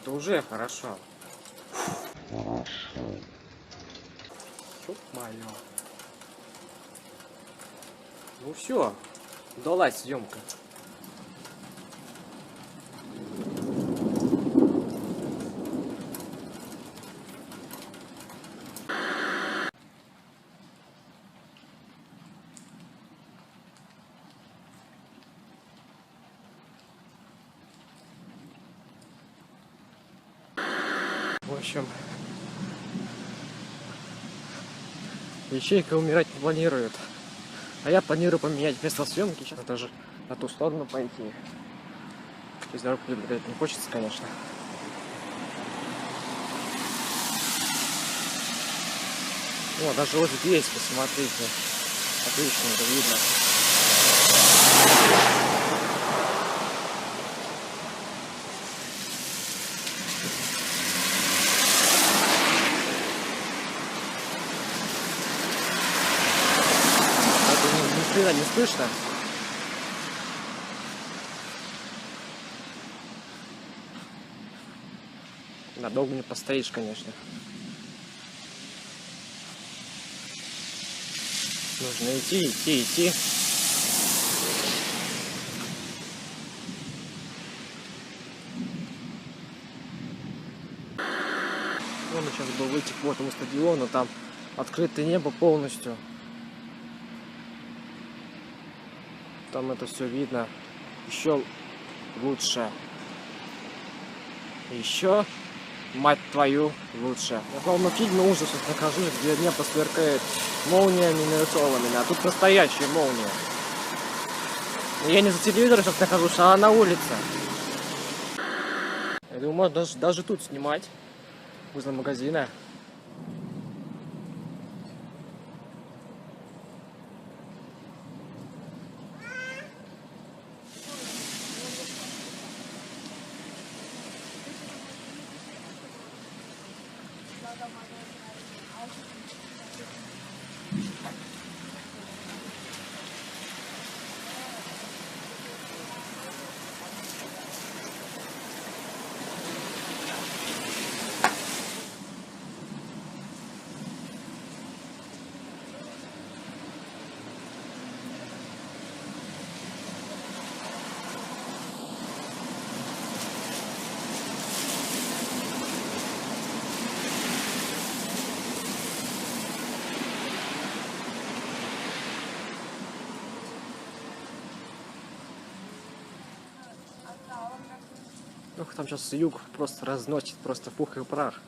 Это уже хорошо. Ё-моё. Ну все, удалась съемка. В общем, ячейка умирать не планирует. А я планирую поменять место съемки. Сейчас даже на ту сторону пойти. Через дорогу перебегать не хочется, конечно. О, даже вот здесь, посмотрите. Отлично это видно. Это не слышно. Надолго не постоишь, конечно. Нужно идти. Вон сейчас был выйти к этому стадиону, там открытое небо полностью. Там это все видно еще лучше. Еще, мать твою, лучше. Я по-моему в фильме ужасов нахожусь, где небо сверкает молниями нарисованными, а тут настоящая молния. Я не за телевизором сейчас нахожусь, а на улице. Я думаю, можно даже тут снимать, возле магазина. Ох, там сейчас юг просто разносит, просто пух и прах.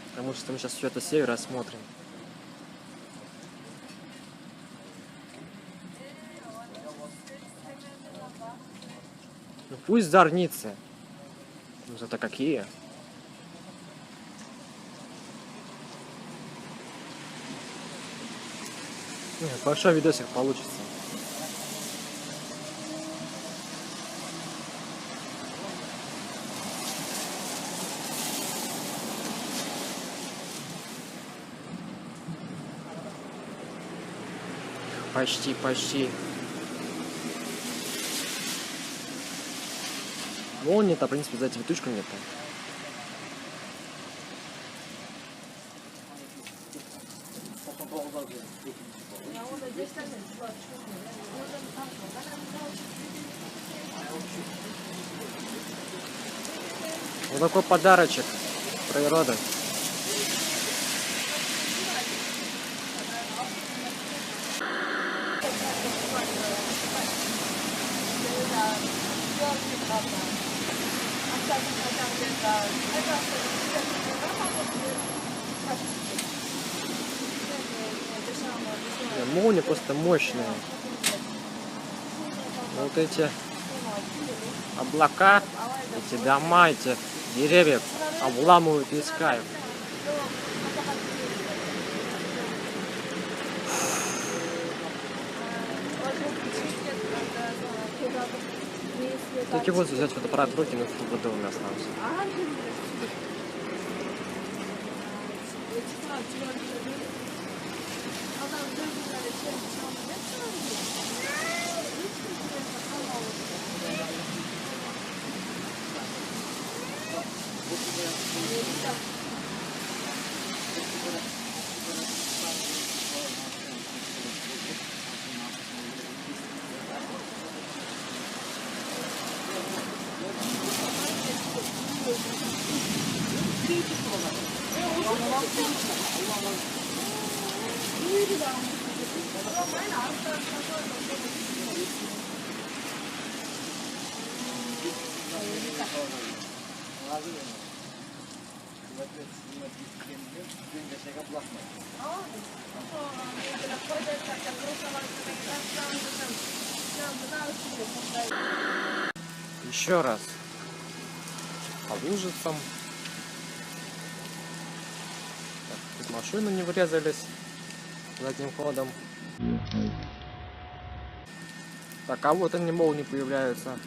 Потому что мы сейчас все это с севера смотрим. Ну пусть зорницы. Ну зато какие. Большой видосик получится. Почти. Молния-то, в принципе, за цветочку нет. Вот такой подарочек природы. Молния просто мощная. Вот эти облака, эти дома, эти деревья обламывают весь кайф. Такие вот взять фотоаппарат в руки, но фото у меня остался. Еще раз. По лужицам. Так, тут машины не врезались задним ходом. Так, а вот они молнии появляются.